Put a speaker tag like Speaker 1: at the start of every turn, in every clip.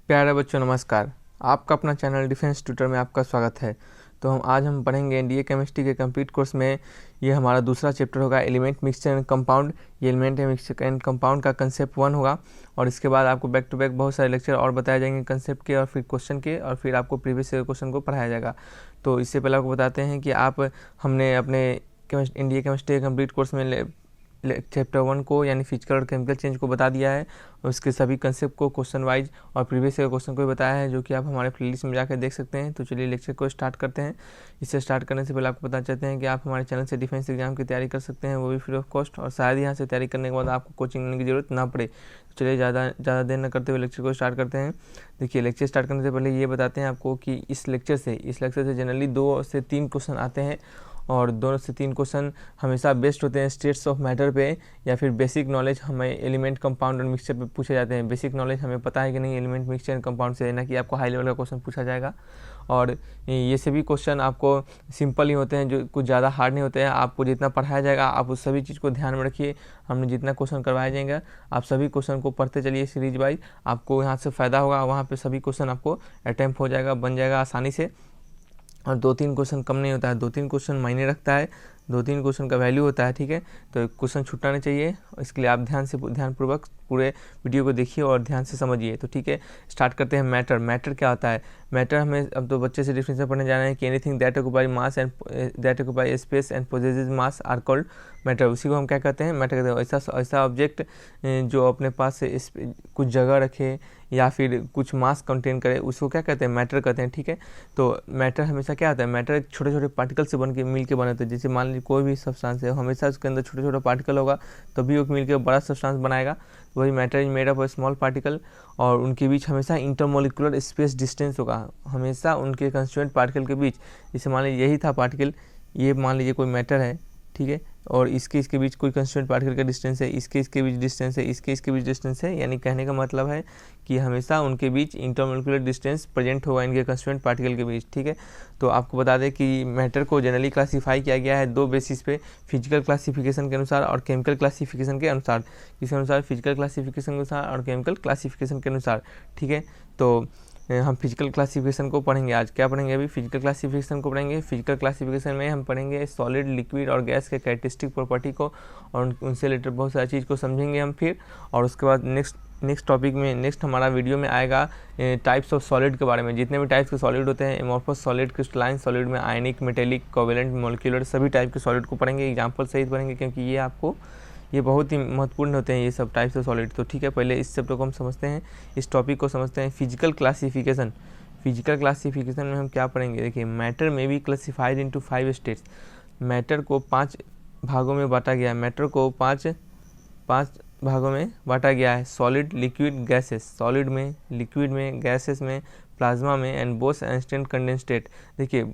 Speaker 1: प्यारे बच्चों नमस्कार। आपका अपना चैनल डिफेंस ट्यूटर में आपका स्वागत है। तो आज हम पढ़ेंगे एनडीए केमिस्ट्री के कंप्लीट कोर्स में। ये हमारा दूसरा चैप्टर होगा एलिमेंट मिक्सचर एंड कंपाउंड। ये एलिमेंट मिक्सचर एंड कंपाउंड का कंसेप्ट 1 होगा और इसके बाद आपको बैक टू बैक बहुत सारे लेक्चर और बताए जाएंगे कंसेप्ट के और फिर क्वेश्चन के, और फिर आपको प्रीवियस क्वेश्चन को पढ़ाया जाएगा। तो इससे पहले आपको बताते हैं कि हमने अपने एनडीए केमिस्ट्री के कंप्लीट कोर्स में चैप्टर 1 को यानी फिजिकल और केमिकल चेंज को बता दिया है, और उसके सभी कंसेप्ट को क्वेश्चन वाइज और प्रीवियस क्वेश्चन को भी बताया है, जो कि आप हमारे प्लेलिस्ट में जाकर देख सकते हैं। तो चलिए लेक्चर को स्टार्ट करते हैं। इससे स्टार्ट करने से पहले आपको बता चाहते हैं कि आप हमारे चैनल से डिफेंस एग्जाम की तैयारी कर सकते हैं, वो भी फ्री ऑफ कॉस्ट, और शायद यहाँ से तैयारी करने के बाद आपको कोचिंग लेने की जरूरत ना पड़े। तो चलिए ज़्यादा देर न करते हुए लेक्चर को स्टार्ट करते हैं। देखिए, लेक्चर स्टार्ट करने से पहले ये बताते हैं आपको कि इस लेक्चर से जनरली 2 से 3 क्वेश्चन आते हैं, और 2 से 3 क्वेश्चन हमेशा बेस्ड होते हैं स्टेट्स ऑफ मैटर पे, या फिर बेसिक नॉलेज हमें एलिमेंट कंपाउंड और मिक्सचर पे पूछे जाते हैं। बेसिक नॉलेज हमें पता है कि नहीं एलिमेंट मिक्सचर एंड कंपाउंड से, ना कि आपको हाई लेवल का क्वेश्चन पूछा जाएगा। और ये सभी क्वेश्चन आपको सिंपल ही होते हैं, जो कुछ ज़्यादा हार्ड नहीं होते हैं। आपको जितना पढ़ाया जाएगा आप उस सभी चीज़ को ध्यान में रखिए। हमने जितना क्वेश्चन करवाया जाएगा आप सभी क्वेश्चन को पढ़ते चलिए सीरीज वाइज, आपको यहाँ से फ़ायदा होगा। वहाँ पे सभी क्वेश्चन आपको अटैम्प्ट हो जाएगा, बन जाएगा आसानी से। और 2-3 क्वेश्चन कम नहीं होता है, 2-3 क्वेश्चन मायने रखता है, 2-3 क्वेश्चन का वैल्यू होता है, ठीक है। तो क्वेश्चन छूटना नहीं चाहिए, इसके लिए आप ध्यानपूर्वक पूरे वीडियो को देखिए और ध्यान से समझिए। तो ठीक है, स्टार्ट करते हैं। मैटर क्या होता है? मैटर हमें अब तो बच्चे से डिफिनेशन पढ़ने जा रहे हैं कि anything that occupy mass and that occupy space and possesses mass are called matter. उसी को हम क्या कहते हैं? मैटर कहते हैं। ऐसा ऑब्जेक्ट जो अपने पास से कुछ जगह रखे या फिर कुछ मास कंटेन करे, उसको क्या कहते हैं? मैटर कहते हैं, ठीक है। तो मैटर हमेशा क्या होता है? मैटर छोटे छोटे पार्टिकल से मिल के बने होते हैं। जैसे मान लीजिए कोई भी सब्सटेंस है, हमेशा उसके अंदर छोटे छोटे पार्टिकल होगा, तभी वो मिल के बड़ा सब्सटेंस बनाएगा। वही matter is made up of small particle, और उनके बीच हमेशा इंटरमोलिकुलर स्पेस डिस्टेंस होगा, हमेशा उनके कंस्टिट्यूएंट पार्टिकल के बीच। जैसे मान लीजिए यही था पार्टिकल, ये मान लीजिए कोई मैटर है, ठीक है, और इसके बीच कोई कंस्टिट्यूएंट पार्टिकल का डिस्टेंस है, इसके बीच डिस्टेंस है, इसके बीच डिस्टेंस है। यानी कहने का मतलब है कि हमेशा उनके बीच इंटरमोलिकुलर डिस्टेंस प्रेजेंट होगा इनके कंस्टिट्यूएंट पार्टिकल के बीच, ठीक है। तो आपको बता दें कि मैटर को जनरली क्लासीफाई किया गया है 2 बेसिस पे, फिजिकल क्लासिफिकेशन के अनुसार और केमिकल क्लासिफिकेशन के अनुसार। किसके अनुसार? फिजिकल क्लासिफिकेशन के अनुसार और केमिकल क्लासिफिकेशन के अनुसार, ठीक है। तो हम फिजिकल क्लासिफिकेशन को पढ़ेंगे आज। क्या पढ़ेंगे? अभी फिजिकल क्लासिफिकेशन को पढ़ेंगे। फिजिकल क्लासिफिकेशन में हम पढ़ेंगे सॉलिड, लिक्विड और गैस के कैरेक्टरिस्टिक प्रॉपर्टी को, और उनसे रिलेटेड बहुत सारी चीज़ को समझेंगे हम फिर। और उसके बाद नेक्स्ट टॉपिक में, नेक्स्ट हमारा वीडियो में आएगा टाइप्स ऑफ सॉलिड के बारे में। जितने भी टाइप्स के सॉलिड होते हैं, एमोर्फस सॉलिड, क्रिस्टलाइन सॉलिड में आयनिक, मेटेलिक, कोवेलेंट, मॉलिक्यूलर, सभी टाइप के सॉलिड को पढ़ेंगे, एग्जाम्पल सहित पढ़ेंगे, क्योंकि ये बहुत ही महत्वपूर्ण होते हैं ये सब टाइप्स ऑफ सॉलिड। तो ठीक है, पहले इस चैप्टर को हम समझते हैं, इस टॉपिक को समझते हैं। Physical classification. फिजिकल क्लासिफिकेशन में हम क्या पढ़ेंगे? देखिए, मैटर में be classified into 5 states. Matter को 5 भागों में बांटा गया है। मैटर को 5 भागों में बांटा गया है। Solid, liquid, gases. सॉलिड में, लिक्विड में, गैसेस में, प्लाज्मा में, एंड बोस आइंस्टाइन कंडेंसेट। देखिए,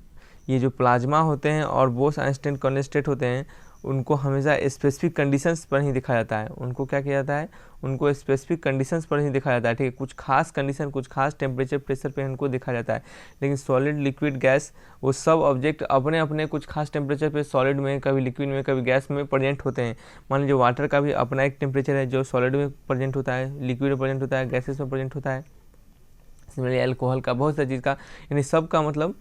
Speaker 1: ये जो प्लाज्मा होते हैं और बोस आइंस्टाइन कंडेंसेट होते हैं, उनको हमेशा स्पेसिफिक कंडीशंस पर ही देखा जाता है। उनको क्या किया जाता है? उनको स्पेसिफिक कंडीशंस पर ही देखा जाता है, ठीक है। कुछ खास कंडीशन, कुछ खास टेम्परेचर, प्रेशर पे उनको देखा जाता है। लेकिन सॉलिड, लिक्विड, गैस, वो सब ऑब्जेक्ट अपने अपने कुछ खास टेम्परेचर पे सॉलिड में, कभी लिक्विड में, कभी गैस में प्रेजेंट होते हैं। मान लीजिए वाटर का भी अपना एक टेम्परेचर है, जो सॉलिड में प्रेजेंट होता है, लिक्विड में प्रेजेंट होता है, गैसेस में प्रेजेंट होता है। सिमिलरली अल्कोहल का, बहुत सारी चीज़ का, यानी सब का मतलब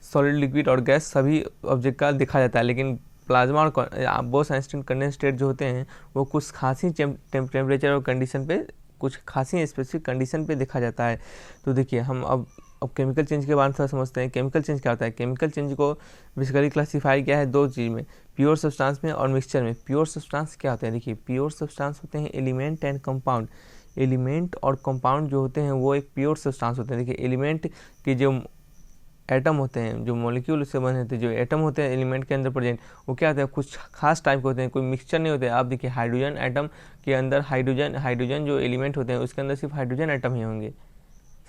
Speaker 1: सॉलिड, लिक्विड और गैस सभी ऑब्जेक्ट का देखा जाता है। लेकिन प्लाज्मा और बोस आइंस्टाइन कंडेंसेट जो होते हैं, वो कुछ खासी टेम्परेचर और कंडीशन पे, कुछ खासी स्पेसिफिक कंडीशन पे देखा जाता है। तो देखिए, हम अब केमिकल चेंज के बारे में थोड़ा समझते हैं। केमिकल चेंज क्या होता है? केमिकल चेंज को बेसिकली क्लासीफाई किया है 2 चीज़ में, प्योर सब्सटेंस में और मिक्सचर में। प्योर सब्सटेंस क्या होते हैं? देखिए, प्योर सब्सटेंस होते हैं एलिमेंट एंड कंपाउंड। एलिमेंट और कंपाउंड जो होते हैं वो एक प्योर सब्सटेंस होते हैं। देखिए, एलिमेंट के जो एटम होते हैं, जो मॉलिक्यूल से बने होते हैं, जो एटम होते हैं एलिमेंट के अंदर प्रेजेंट, वो क्या होते हैं? कुछ खास टाइप के होते हैं, कोई मिक्सचर नहीं होते। आप देखिए, हाइड्रोजन एटम के अंदर हाइड्रोजन जो एलिमेंट होते हैं उसके अंदर सिर्फ हाइड्रोजन एटम ही होंगे,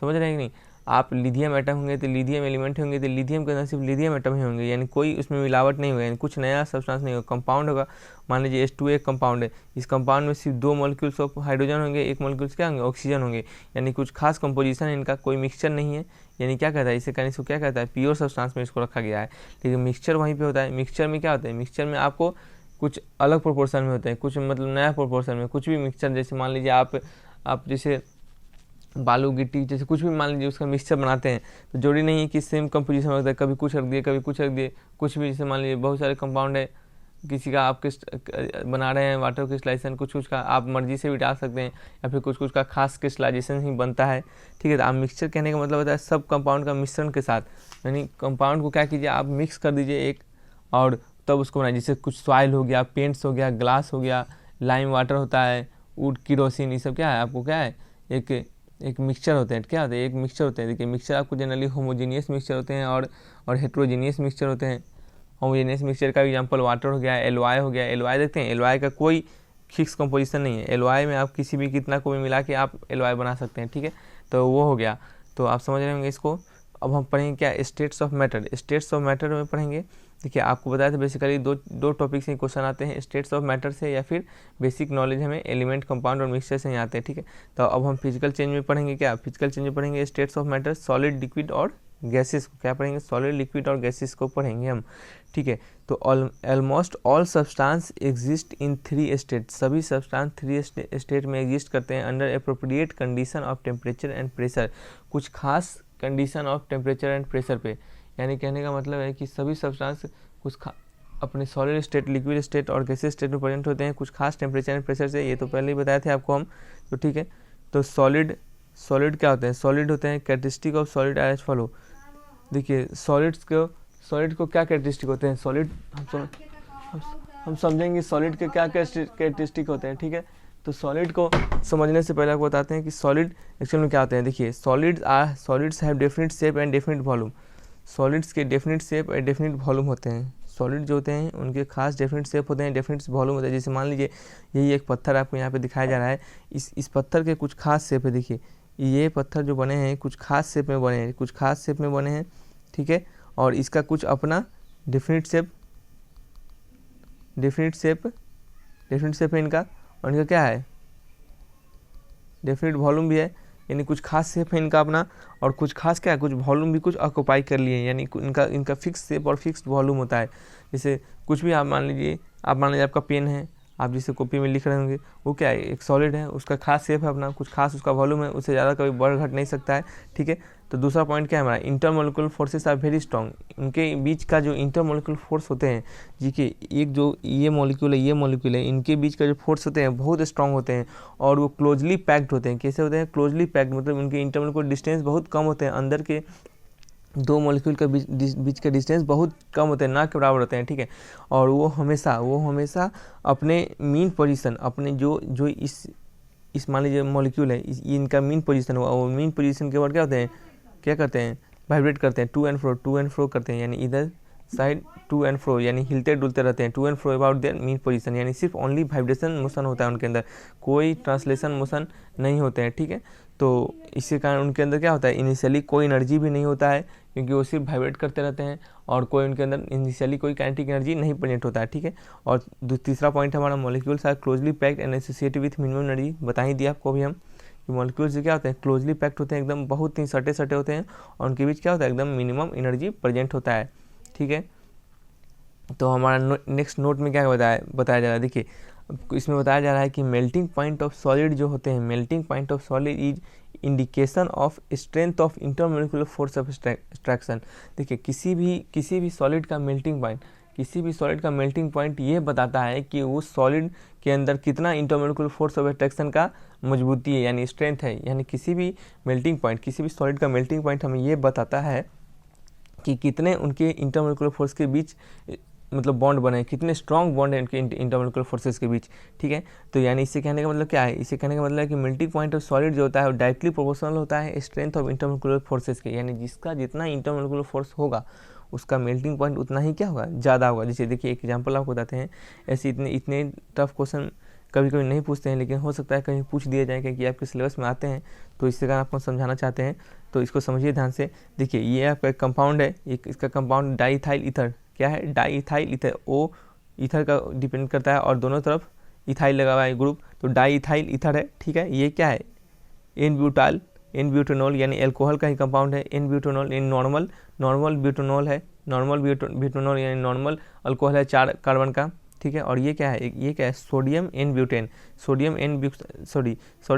Speaker 1: समझ रहे हैं कि नहीं। आप लिथियम एटम होंगे तो लिथियम एलिमेंट होंगे तो लिथियम के अंदर सिर्फ लिथियम एटम ही होंगे, यानी कोई उसमें मिलावट नहीं होगा, यानी कुछ नया सब्सटेंस नहीं होगा। कंपाउंड होगा, मान लीजिए H2 एक कंपाउंड है, इस कंपाउंड में सिर्फ 2 मॉलिक्यूल्स ऑफ हाइड्रोजन होंगे, 1 मॉलिक्यूल्स क्या होंगे? ऑक्सीजन होंगे, यानी कुछ खास कंपोजिशन है इनका, कोई मिक्सचर नहीं है। यानी क्या कहता है इसे? कहने इसको क्या कहता है? प्योर सब्सटेंस में इसको रखा गया है। लेकिन मिक्सचर वहीं पे होता है। मिक्सचर में क्या होता है? मिक्सचर में आपको कुछ अलग प्रोपोर्शन में होते हैं, कुछ मतलब नया प्रोपोर्शन में, कुछ भी मिक्सचर। जैसे मान लीजिए आप जैसे बालू गिट्टी जैसे कुछ भी मान लीजिए उसका मिक्सचर बनाते हैं, तो जरूरी नहीं है कि सेम कंपोजिशन होता है, कभी कुछ रख दिए कभी कुछ रख दिए, कुछ भी। जैसे मान लीजिए बहुत सारे कंपाउंड है, किसी का आप बना रहे हैं वाटर क्रिस्टलाइजेशन, कुछ कुछ का आप मर्जी से भी डाल सकते हैं, या फिर कुछ कुछ का खास क्रिस्टलाइजेशन ही बनता है, ठीक है। तो आप मिक्सचर कहने का मतलब होता है सब कंपाउंड का मिश्रण के साथ, यानी कंपाउंड को क्या कीजिए आप मिक्स कर दीजिए एक, और तब उसको बनाइए। जैसे कुछ सॉइल हो गया, पेंट्स हो गया, ग्लास हो गया, लाइम वाटर होता है, वुड, किरोसिन, ये सब क्या है आपको क्या है एक मिक्सचर होते हैं। क्या होते हैं? एक मिक्सचर होते हैं। देखिए मिक्सचर आपको जनरली होमोजीनियस मिक्सचर होते हैं और हेट्रोजीनियस मिक्सचर होते हैं। होमोजेनियस मिक्सचर का एग्जांपल वाटर हो गया, एलवाई हो गया। एलवाई देखते हैं, एलवाई का कोई फिक्स कंपोजिशन नहीं है, एलवाई में आप किसी भी कितना को भी मिला के आप एलवाई बना सकते हैं, ठीक है। तो वो हो गया, तो आप समझ रहे होंगे इसको। अब हम पढ़ेंगे क्या, states of matter. States of matter में पढ़ेंगे। देखिए आपको बताया था बेसिकली दो टॉपिक से क्वेश्चन आते हैं, स्टेट्स ऑफ मैटर से या फिर बेसिक नॉलेज हमें एलिमेंट, कंपाउंड और मिक्सचर से ही आते हैं, ठीक है। तो अब हम फिजिकल चेंज में पढ़ेंगे क्या, फिजिकल चेंज में पढ़ेंगे states of matter, solid, liquid और गैसेस को क्या पढ़ेंगे, सॉलिड, लिक्विड और गैसेस को पढ़ेंगे हम, ठीक है। तो almost all substance exist in 3 state, सभी सब्सटेंस 3 स्टेट में एग्जिस्ट करते हैं under appropriate condition of temperature and pressure, कुछ खास condition of temperature and pressure पे। यानी कहने का मतलब है कि सभी सब्सटेंस अपने सॉलिड स्टेट, लिक्विड स्टेट और गैसेस स्टेट में प्रेजेंट होते हैं कुछ खास टेम्परेचर एंड प्रेशर से, ये तो पहले ही बताए थे आपको हम, तो ठीक है। तो सॉलिड क्या होते हैं, सॉलिड होते हैं characteristic of solid as follow. देखिए सॉलिड को क्या कैरेक्टरिस्टिक होते हैं, सॉलिड हम समझेंगे सॉलिड के क्या कैरेक्टरिस्टिक होते हैं, ठीक है। तो सॉलिड को समझने से पहले आपको बताते हैं कि सॉलिड एक्चुअल में क्या होते हैं। देखिए solids have definite shape and definite volume, solids के डेफिनिट शेप और डेफिनिट वॉल्यूम होते हैं। सॉलिड जो होते हैं उनके खास डेफिनिट शेप होते हैं, डेफिनिट वॉल्यूम होता है। जैसे मान लीजिए यही एक पत्थर आपको यहाँ पे दिखाया जा रहा है, इस पत्थर के कुछ खास शेप है। देखिए ये पत्थर जो बने हैं कुछ खास शेप में बने हैं, कुछ खास शेप में बने हैं, ठीक है। और इसका कुछ अपना डेफिनिट शेप है इनका, और इनका क्या है डेफिनिट वॉल्यूम भी है, यानी कुछ खास शेप है इनका अपना, और कुछ खास क्या है, कुछ वॉल्यूम भी कुछ ऑक्यूपाई कर लिए, यानी इनका फिक्स शेप और फिक्स वॉल्यूम होता है। जैसे कुछ भी आप मान लीजिए आपका पेन है, आप जिसे कॉपी में लिख रहे होंगे, वो क्या है एक सॉलिड है, उसका खास शेप है अपना, कुछ खास उसका वॉल्यूम है, उससे ज़्यादा कभी बढ़ घट नहीं सकता है, ठीक है। तो दूसरा पॉइंट क्या है हमारा, intermolecular forces are very strong, उनके बीच का जो इंटरमोलिकुलर फोर्स होते हैं जी के एक जो ये मॉलिक्यूल है इनके बीच का जो फोर्स होते हैं बहुत स्ट्रॉन्ग होते हैं, और वो क्लोजली पैक्ड होते हैं। कैसे होते हैं क्लोजली पैक्ड, मतलब उनके इंटरमोलिकुलर डिस्टेंस बहुत कम होते हैं, अंदर के दो मॉलिक्यूल के बीच का डिस्टेंस बहुत कम होते हैं, ना के बराबर होते हैं, ठीक है। और वो हमेशा अपने मीन पोजीशन, अपने जो इस मान लीजिए मॉलिक्यूल है, इनका मीन पोजीशन हुआ, वो मीन पोजीशन के बाद क्या करते हैं वाइब्रेट करते हैं, टू एंड फ्रो करते हैं, यानी इधर साइड टू एंड फ्रो, यानी हिलते डुलते रहते हैं, to and fro about their mean position, यानी सिर्फ ओनली वाइब्रेशन मोशन होता है उनके अंदर, कोई ट्रांसलेशन मोशन नहीं होते हैं, ठीक है। तो इसके कारण उनके अंदर क्या होता है, इनिशियली कोई एनर्जी भी नहीं होता है, क्योंकि वो सिर्फ वाइब्रेट करते रहते हैं, और कोई उनके अंदर इनिशियली कोई काइनेटिक एनर्जी नहीं प्रेजेंट होता है, ठीक है। और तीसरा पॉइंट हमारा molecules are closely packed and associated with minimum energy, बता ही दिया आपको भी हम, मॉलिक्यूल्स क्या होते हैं क्लोजली पैक्ड होते हैं, एकदम बहुत ही सटे होते हैं, और उनके बीच क्या होता है एकदम मिनिमम एनर्जी प्रेजेंट होता है, ठीक है। तो हमारा नेक्स्ट नोट में क्या बताया जा रहा है, देखिए इसमें बताया जा रहा है कि मेल्टिंग पॉइंट ऑफ सॉलिड जो होते हैं, melting point of solid is indication of strength of intermolecular force of extraction. देखिए किसी भी सॉलिड का मेल्टिंग पॉइंट ये बताता है कि वो सॉलिड के अंदर कितना इंटरमोलिकुलर फोर्स ऑफ अट्रैक्शन का मजबूती है, यानी स्ट्रेंथ है। यानी किसी भी सॉलिड का मेल्टिंग पॉइंट हमें ये बताता है कि कितने उनके इंटरमोलिकुलर फोर्स के बीच मतलब बॉन्ड बने, कितने स्ट्रॉन्ग बॉन्ड है इनके इंटरमोलिकुलर फोर्सेस के बीच, ठीक है। तो यानी इससे कहने का मतलब क्या है, इससे कहने का मतलब है कि मेल्टिंग पॉइंट ऑफ सॉलिड जो होता है वो डायरेक्टली प्रोपोर्शनल होता है स्ट्रेंथ ऑफ इंटरमोलिकुलर फोर्सेस के, यानी जिसका जितना इंटरमोलिकुलर फोर्स होगा उसका मेल्टिंग पॉइंट उतना ही क्या होगा, ज़्यादा होगा। जैसे देखिए एक एग्जाम्पल आपको बताते हैं, ऐसे इतने टफ क्वेश्चन कभी कभी नहीं पूछते हैं, लेकिन हो सकता है कहीं पूछ दिया जाए क्योंकि आपके सिलेबस में आते हैं, तो इससे कारण आपको समझाना चाहते हैं, तो इसको समझिए ध्यान से। देखिए ये आपका एक कंपाउंड है, इसका कंपाउंड डाईइथाइल ईथर, क्या है डाईइथाइल ईथर, ओ ईथर का डिपेंड करता है और दोनों तरफ इथाइल लगा हुआ है ग्रुप, तो डाईइथाइल ईथर है, ठीक है। ये क्या है एन ब्यूटेनॉल, यानी एल्कोहल का ही कंपाउंड है, n butanol, n normal butanol है, नॉर्मल ब्यूटेनॉल यानी नॉर्मल अल्कोहल है 4 कार्बन का, ठीक है। और ये क्या है, ये क्या है, sodium n butane, sodium n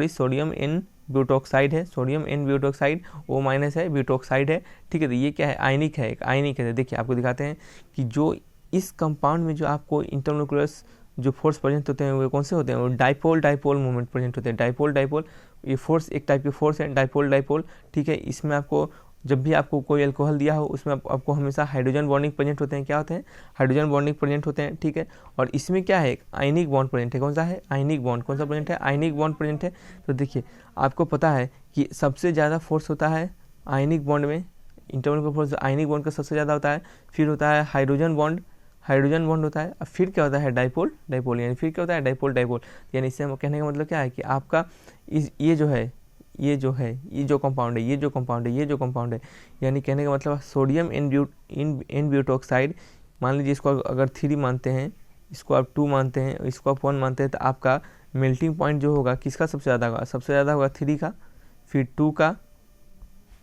Speaker 1: sodium n butoxide है, सोडियम एन ब्यूटोक्साइड, O- है, ब्यूटोक्साइड है, ठीक है। तो ये क्या है, आयनिक है, एक आयनिक है। देखिए आपको दिखाते हैं कि जो इस कंपाउंड में जो आपको इंटरन्यूक्लियर जो फोर्स प्रेजेंट होते हैं वो कौन से होते हैं, वो डाइपोल डाइपोल मूवमेंट प्रेजेंट होते हैं, डाइपोल डाइपोल। ये फोर्स एक टाइप की फोर्स है, डाइपोल डाइपोल, ठीक है। इसमें आपको जब भी आपको कोई अल्कोहल दिया हो उसमें आपको हमेशा हाइड्रोजन बॉन्डिंग प्रेजेंट होते हैं, क्या होते हैं, हाइड्रोजन बॉन्डिंग प्रेजेंट होते हैं, ठीक है। और इसमें क्या है, आयनिक बॉन्ड प्रेजेंट है, कौन सा है, आयनिक बॉन्ड, कौन सा प्रेजेंट है, आयनिक बॉन्ड प्रेजेंट है। तो देखिए आपको पता है कि सबसे ज़्यादा फोर्स होता है आयनिक बॉन्ड में, इंटरनल फोर्स आयनिक बॉन्ड का सबसे ज़्यादा होता है, फिर होता है हाइड्रोजन बॉन्ड होता है, और फिर क्या होता है, डाइपोल डाइपोल, यानी फिर क्या होता है, डाइपोल डाइपोल। यानी इससे हम कहने का मतलब क्या है कि आपका ये जो कंपाउंड है, यानी कहने का मतलब सोडियम इन ब्यूटोक्साइड, मान लीजिए इसको अगर 3 मानते हैं, इसको आप 2 मानते हैं, इसको आप 1 मानते हैं, तो आपका मेल्टिंग पॉइंट जो होगा किसका सबसे ज़्यादा होगा, सबसे ज़्यादा होगा 3 का, फिर 2 का,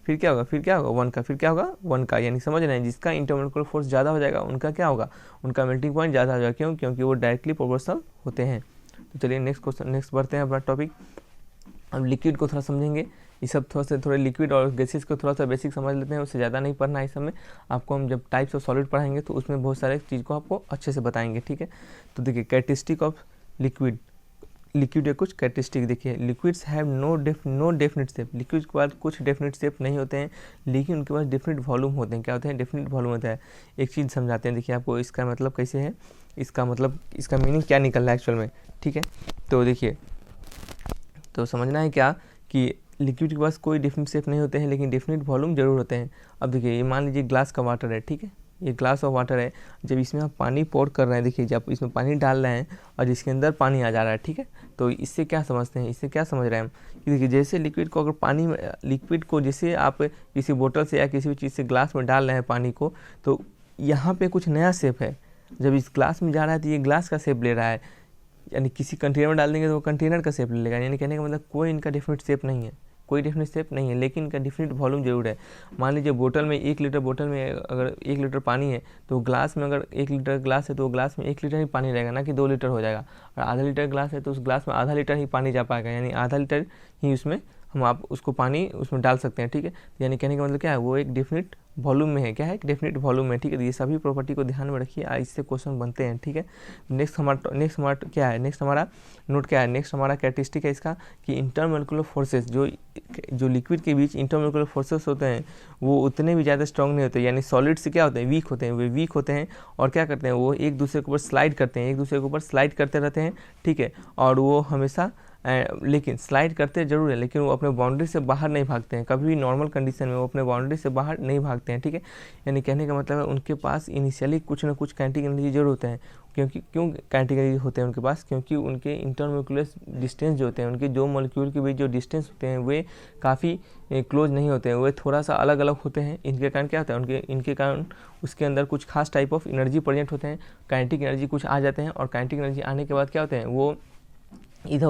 Speaker 1: फिर क्या होगा 1 का, फिर क्या होगा 1 का। यानी समझ रहे हैं, जिसका इंटरमोलिकुलर फोर्स ज़्यादा हो जाएगा उनका क्या होगा, उनका मेल्टिंग पॉइंट ज़्यादा हो जाएगा। क्यों, क्योंकि वो डायरेक्टली प्रोपोर्शनल होते हैं। तो चलिए नेक्स्ट बढ़ते हैं अपना टॉपिक। अब लिक्विड को थोड़ा समझेंगे, ये सब थोड़े लिक्विड और गैसेस को थोड़ा सा बेसिक समझ लेते हैं, उससे ज़्यादा नहीं पढ़ना है इस समय। आपको हम जब टाइप्स ऑफ सॉलिड पढ़ाएंगे तो उसमें बहुत सारे चीज़ को आपको अच्छे से बताएंगे, ठीक है। तो देखिए कैरेक्टरिस्टिक ऑफ लिक्विड के कुछ कैरेक्टरिस्टिक देखिए, liquids have no definite shape, liquid के पास कुछ डेफिनेट शेप नहीं होते हैं, लेकिन उनके पास डेफिनेट वॉल्यूम होते हैं। क्या होते हैं, डेफिनेट वॉल्यूम होता है। एक चीज़ समझाते हैं, देखिए आपको इसका मतलब कैसे है, इसका मीनिंग क्या निकल रहा है एक्चुअल में, ठीक है। तो देखिए, तो समझना है क्या कि लिक्विड के पास कोई डेफिनेट शेप नहीं होते हैं, लेकिन डेफिनेट वॉल्यूम जरूर होते हैं। अब देखिए, ये मान लीजिए ग्लास का वाटर है, ठीक है, ये ग्लास ऑफ वाटर है। जब इसमें आप पानी पोर कर रहे हैं, देखिए जब इसमें पानी डाल रहे हैं और जिसके अंदर पानी आ जा रहा है, ठीक है। तो इससे क्या समझते हैं, इससे क्या समझ रहे हैं हम कि देखिए जैसे लिक्विड को, अगर लिक्विड को जैसे आप किसी बोतल से या किसी भी चीज़ से ग्लास में डाल रहे हैं पानी को, तो यहाँ पे कुछ नया शेप है। जब इस ग्लास में जा रहा है तो ये ग्लास का शेप ले रहा है, यानी किसी कंटेनर में डाल देंगे तो वो कंटेनर का शेप ले लेगा। यानी कहने का मतलब कोई इनका डेफिनेट शेप नहीं है, लेकिन इनका डिफरेंट वॉल्यूम जरूर है। मान लीजिए बोतल में 1 लीटर, बोतल में अगर 1 लीटर पानी है, तो ग्लास में अगर 1 लीटर ग्लास है तो ग्लास में 1 लीटर ही पानी रहेगा, ना कि 2 लीटर हो जाएगा। और आधा लीटर ग्लास है तो उस ग्लास में आधा लीटर ही पानी जा पाएगा, यानी आधा लीटर ही उसमें आप उसको पानी उसमें डाल सकते हैं, ठीक है। यानी कहने का मतलब क्या है, वो एक डेफिनेट वॉल्यूम में है, क्या है, डेफिनेट वॉल्यूम में, ठीक है। तो ये सभी प्रॉपर्टी को ध्यान में रखिए, इससे क्वेश्चन बनते हैं, ठीक है। नेक्स्ट हमारा क्या है, नेक्स्ट हमारा कैरेक्टरिस्टिक है इसका कि इंटरमोलिकुलर फोर्सेस, जो लिक्विड के बीच इंटरमोलिकुलर फोर्सेस होते हैं वो उतने भी ज़्यादा स्ट्रॉन्ग नहीं होते, यानी सॉलिड से क्या होते हैं, वीक होते हैं, वे वीक होते हैं। और क्या करते हैं, वो एक दूसरे के ऊपर स्लाइड करते रहते हैं, ठीक है। और वो हमेशा लेकिन स्लाइड करते जरूर है, लेकिन वो अपने बाउंड्री से बाहर नहीं भागते हैं, कभी भी नॉर्मल कंडीशन में वो अपने बाउंड्री से बाहर नहीं भागते हैं, ठीक है। यानी कहने का मतलब है उनके पास इनिशियली कुछ ना कुछ काइनेटिक एनर्जी जरूर होते हैं। क्यों काइनेटिक एनर्जी होते हैं उनके पास, क्योंकि उनके इंटरमोलिकुलर डिस्टेंस जो होते हैं, उनके जो मॉलिक्यूल के बीच जो डिस्टेंस होते हैं वे काफ़ी क्लोज नहीं होते हैं, वे थोड़ा सा अलग अलग होते हैं। इनके कारण क्या होता है, इनके कारण उसके अंदर कुछ खास टाइप ऑफ एनर्जी प्रेजेंट होते हैं, काइनेटिक एनर्जी कुछ आ जाते हैं। और काइनेटिक एनर्जी आने के बाद क्या होते हैं, वो इधर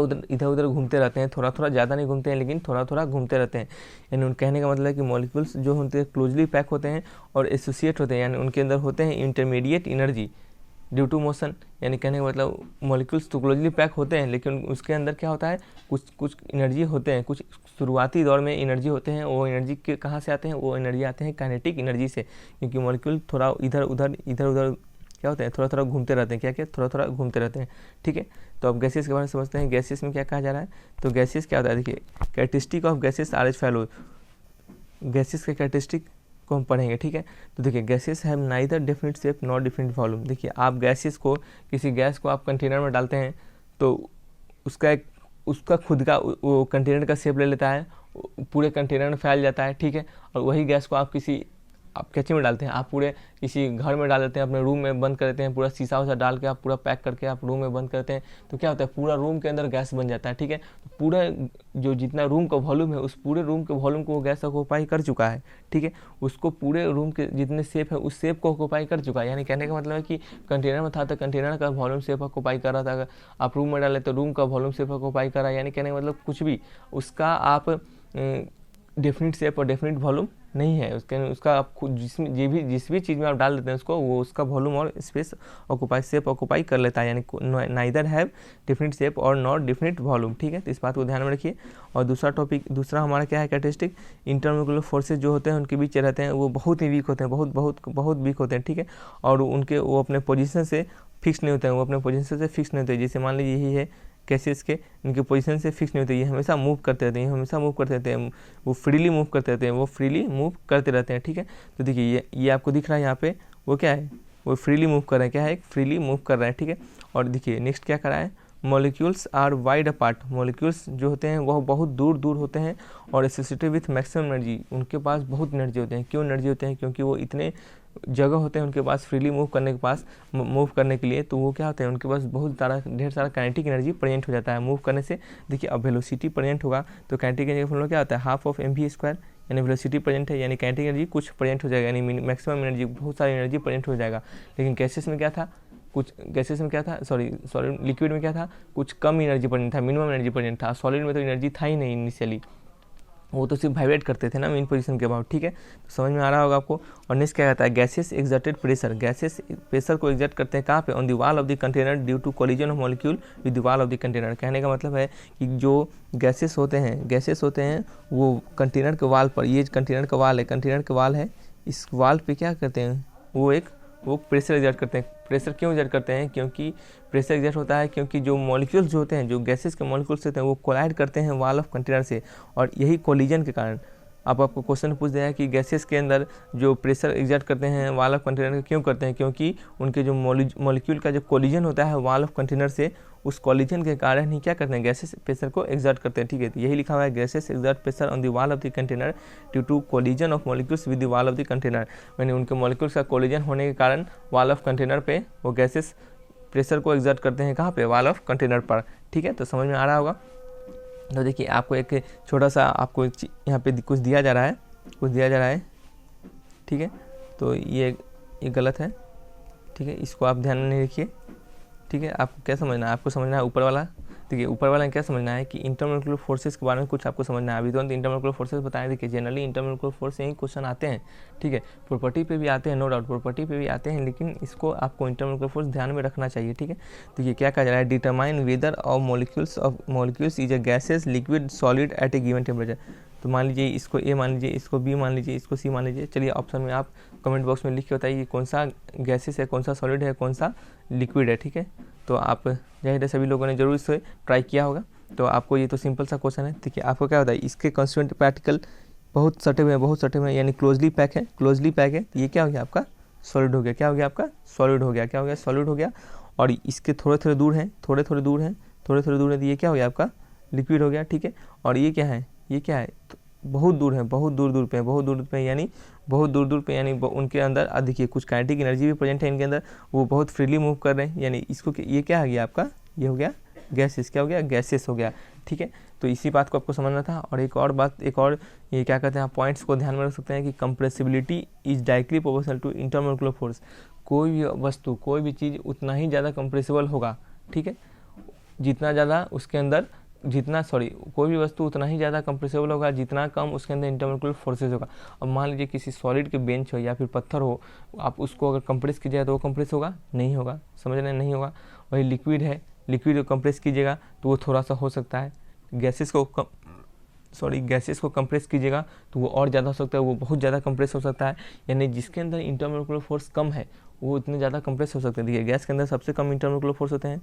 Speaker 1: उधर घूमते रहते हैं, थोड़ा ज़्यादा नहीं घूमते हैं, लेकिन थोड़ा घूमते रहते हैं। यानी उनके कहने का मतलब है कि मॉलिक्यूल्स जो होते हैं क्लोजली पैक होते हैं और एसोसिएट होते हैं, यानी उनके अंदर होते हैं intermediate energy due to motion. यानी कहने का मतलब मॉलिक्यूल्स तो क्लोजली पैक होते हैं, लेकिन उसके अंदर क्या होता है, कुछ एनर्जी होते हैं, कुछ शुरुआती दौर में एनर्जी होते हैं। वो एनर्जी के कहाँ से आते हैं, वो एनर्जी आते हैं काइनेटिक एनर्जी से, क्योंकि मॉलिक्यूल थोड़ा इधर उधर क्या होते हैं, थोड़ा घूमते रहते हैं, क्या थोड़ा घूमते रहते हैं, ठीक है। तो अब गैसेस के बारे में समझते हैं, गैसेस में क्या कहा जा रहा है। तो गैसेस क्या होता है, देखिए characteristic of gases are as follow, gases के कैरेक्टरिस्टिक को हम पढ़ेंगे, ठीक है। तो देखिए gases have neither definite shape not definite volume. देखिए आप गैसेस को, किसी गैस को आप कंटेनर में डालते हैं तो उसका खुद का वो कंटेनर का शेप ले लेता है, पूरे कंटेनर में फैल जाता है, ठीक है। और वही गैस को आप कैसे में डालते हैं, आप पूरे किसी घर में डाल देते हैं, अपने रूम में बंद कर देते हैं, पूरा शीशा उसा डाल के आप पूरा पैक करके आप रूम में बंद करते हैं, तो क्या होता है, पूरा रूम के अंदर गैस बन जाता है, ठीक है। तो पूरा जो जितना रूम का वॉल्यूम है, उस पूरे रूम के वॉल्यूम को वो गैस ऑक्यूपाई कर चुका है, ठीक है। उसको पूरे रूम के जितने शेप है उस शेप को ऑक्यूपाई कर चुका है। यानी कहने का मतलब है कि कंटेनर में था तो कंटेनर का वॉल्यूम शेप ऑक्यूपाई कर रहा था, अगर आप रूम में डाले तो रूम का वॉल्यूम शेप ऑक्यूपाई कर रहा है। यानी कहने का मतलब कुछ भी उसका आप डेफिनेट शेप और डेफिनेट वॉल्यूम नहीं है, उसका आप खुद जिस भी चीज़ में आप डाल देते हैं उसको, वो उसका वॉल्यूम और स्पेस शेप ऑक्यूपाई कर लेता है, यानी नाइदर हैव डिफरेंट शेप और नॉट डिफरेंट वॉल्यूम। ठीक है, तो इस बात को ध्यान में रखिए। और दूसरा हमारा क्या है कैरेक्टरिस्टिक, इंटरमोलिकुलर फोर्सेज जो होते हैं उनके बीच रहते हैं वो बहुत ही वीक होते हैं, बहुत वीक होते हैं। ठीक है, और वो अपने पोजीशन से फिक्स नहीं होते हैं, वो अपने पोजीशन से फिक्स नहीं होते। जैसे मान लीजिए यही है गैसेस के, इनके पोजीशन से फिक्स नहीं होते, ये हमेशा मूव करते रहते हैं, वो फ्रीली मूव करते रहते हैं। ठीक है, तो देखिए ये आपको दिख रहा है यहाँ पे, वो क्या है, वो फ्रीली मूव कर रहे हैं, क्या है, फ्रीली मूव कर रहे हैं। ठीक है, और देखिए नेक्स्ट क्या करा है, molecules are wide apart, molecules जो होते हैं वह बहुत दूर दूर होते हैं और एसोसिएटेड विथ मैक्सिमम एनर्जी, उनके पास बहुत एनर्जी होते हैं। क्यों एनर्जी होते हैं, क्योंकि वो इतने जगह होते हैं उनके पास फ्रीली मूव करने के लिए, तो वो क्या होते हैं, उनके पास ढेर सारा काइनेटिक एनर्जी प्रेजेंट हो जाता है मूव करने से। देखिए अब वेलोसिटी प्रेजेंट होगा तो काइनेटिक एनर्जी फॉर्मूला क्या होता है, हाफ ऑफ mv², यानी वेलोसिटी प्रेजेंट है, यानी काइनेटिक एनर्जी कुछ प्रेजेंट हो जाएगा, यानी मैक्सिमम एनर्जी, बहुत सारी एनर्जी प्रेजेंट हो जाएगा। लेकिन गैसेस में क्या था, लिक्विड में क्या था, कुछ कम एनर्जी प्रेजेंट था, मिनिमम एनर्जी प्रेजेंट था। सॉलिड में तो एनर्जी था ही नहीं इनिशियली, वो तो सिर्फ वाइब्रेट करते थे ना मेन पोजीशन के बाद। ठीक है, तो समझ में आ रहा होगा आपको। और नेक्स्ट क्या कहता है, gases exerted pressure, gases pressure को एक्सर्ट करते हैं कहाँ पे, on the wall of the container due to collision of molecule with the wall of the container. कहने का मतलब है कि जो गैसेस होते हैं वो कंटेनर के वाल पर, ये कंटेनर का वाल है, इस वाल पे क्या करते हैं, वो प्रेशर एक्सर्ट करते हैं। प्रेशर क्यों एक्सर्ट करते हैं, क्योंकि प्रेशर एक्सर्ट होता है क्योंकि जो मॉलिक्यूल्स जो होते हैं, जो गैसेस के मॉलिक्यूल्स होते हैं वो कोलाइड करते हैं वॉल ऑफ कंटेनर से, और यही कोलिजन के कारण आपको क्वेश्चन पूछ दिया है कि गैसेस के अंदर जो प्रेशर एक्सर्ट करते हैं वॉल ऑफ कंटेनर क्यों करते हैं, क्योंकि उनके जो मॉलिक्यूल का जो कोलिजन होता है वॉल ऑफ कंटेनर से, उस कोलिजन के कारण ही क्या करते हैं, गैसेस प्रेशर को एक्सर्ट करते हैं। ठीक है, तो यही लिखा हुआ है, gases exert pressure on the wall of the container due to collision of molecules with the wall of the container, यानी उनके मॉलिक्यूल्स का कोलिजन होने के कारण वॉल ऑफ कंटेनर पे वो गैसेस प्रेशर को एक्सर्ट करते हैं, कहाँ पे, वॉल ऑफ कंटेनर पर। ठीक है, तो समझ में आ रहा होगा। तो देखिए आपको एक छोटा सा आपको यहाँ पे कुछ दिया जा रहा है, ठीक है, तो ये गलत है। ठीक है, इसको आप ध्यान में नहीं रखिए। ठीक है, आपको क्या समझना है, आपको समझना है ऊपर वाला। देखिए ऊपर वाला क्या समझना है कि इंटरमोलिकुलर फोर्सेस के बारे में कुछ आपको समझना है। अभी तो इंटरमोलिकुलर फोर्सेस बताएं। देखिए जनरली इंटरमोलिकुलर फोर्स यही क्वेश्चन आते हैं। ठीक है, प्रॉपर्टी पे भी आते हैं, नो डाउट प्रॉपर्टी पे भी आते हैं, लेकिन इसको आपको इंटरमोलिकुलर फोर्स ध्यान में रखना चाहिए। ठीक है, तो ये क्या कहा जा रहा है, determine whether of molecules is a gases liquid solid at A given temperature. तो मान लीजिए इसको ए मान लीजिए, इसको बी मान लीजिए, इसको सी मान लीजिए। चलिए ऑप्शन में आप कमेंट बॉक्स में लिख के बताइए कौन सा गैसेस है, कौन सा सॉलिड है, कौन सा लिक्विड है। ठीक है, तो आप जाहिर है सभी लोगों ने जरूर इसे ट्राई किया होगा। तो आपको ये तो सिंपल सा क्वेश्चन है। ठीक है, आपको क्या होता है, इसके कंस्टिट्यूएंट पार्टिकल बहुत सटे हुए हैं, यानी क्लोजली पैक है। तो ये क्या हो गया आपका, सॉलिड हो गया। क्या हो गया आपका, सॉलिड हो गया। और इसके थोड़े दूर हैं, तो ये क्या हो गया आपका, लिक्विड हो गया। ठीक है, और ये क्या है, तो बहुत दूर पे, यानी उनके अंदर देखिए कुछ काइनेटिक एनर्जी भी प्रेजेंट है इनके अंदर, वो बहुत फ्रीली मूव कर रहे हैं, यानी इसको ये क्या आ गया आपका, ये हो गया गैसेस। क्या हो गया, गैसेस हो गया। ठीक है, तो इसी बात को आपको समझना था। और एक और ये क्या कहते हैं, आप पॉइंट्स को ध्यान में रख सकते हैं कि compressibility is directly proportional to intermolecular force. कोई भी वस्तु, कोई भी चीज़ उतना ही ज़्यादा कंप्रेसिबल होगा। ठीक है, कोई भी वस्तु उतना ही ज़्यादा कंप्रेसिबल होगा जितना कम उसके अंदर इंटरमोलिकुलर फोर्सेज होगा। अब मान लीजिए किसी सॉलिड के बेंच हो या फिर पत्थर हो, आप उसको अगर कंप्रेस कीजिएगा तो वो कंप्रेस होगा, नहीं होगा, समझ रहे हैं, नहीं होगा। वही लिक्विड है, लिक्विड को कंप्रेस कीजिएगा तो वो थोड़ा सा हो सकता है, गैसेस को कंप्रेस कीजिएगा तो वो और ज़्यादा हो सकता है, वो बहुत ज़्यादा कंप्रेस हो सकता है। यानी जिसके अंदर इंटरमोलिकुलर फोर्स कम है वो इतने ज़्यादा कंप्रेस हो सकते हैं। देखिए गैस के अंदर सबसे कम इंटरमोलिकुलर फोर्स होते हैं,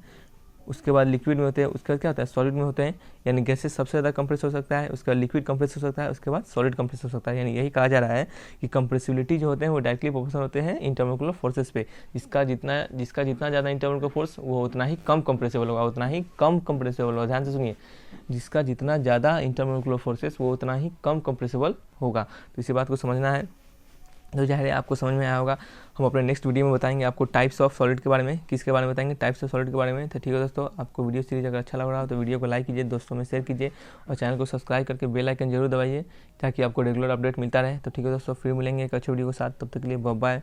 Speaker 1: उसके बाद लिक्विड में होते हैं, उसके बाद क्या होता है, सॉलिड में होते हैं। यानी गैसेस सबसे ज़्यादा कंप्रेस हो सकता है, उसके बाद लिक्विड कंप्रेस हो सकता है, उसके बाद सॉलिड कंप्रेस हो सकता है। यानी यही कहा जा रहा है कि कंप्रेसिबिलिटी जो होते हैं वो डायरेक्टली प्रोपोर्शनल होते हैं इंटरमोलिकुलर फोर्सेस पे। जिसका जितना ज़्यादा इंटरमोलिकुलर फोर्स वो उतना ही कम कंप्रेसिबल होगा, ध्यान से सुनिए, जिसका जितना ज़्यादा इंटरमोलिकुलर फोर्सेस वो उतना ही कम कंप्रेसिबल होगा। तो इसी बात को समझना है। तो जाहिर है आपको समझ में आया होगा। हम अपने नेक्स्ट वीडियो में बताएंगे आपको टाइप्स ऑफ सॉलिड के बारे में, किसके बारे में बताएंगे, टाइप्स ऑफ सॉलिड के बारे में। तो ठीक है दोस्तों, आपको वीडियो सीरीज अगर अच्छा लग रहा हो तो वीडियो को लाइक कीजिए, दोस्तों में शेयर कीजिए और चैनल को सब्सक्राइब करके बेल आइकन जरूर दबाइए ताकि आपको रेगुलर अपडेट मिलता रहे। तो ठीक है दोस्तों, फिर मिलेंगे एक अच्छे वीडियो के साथ, तब तक के लिए बाय बाय।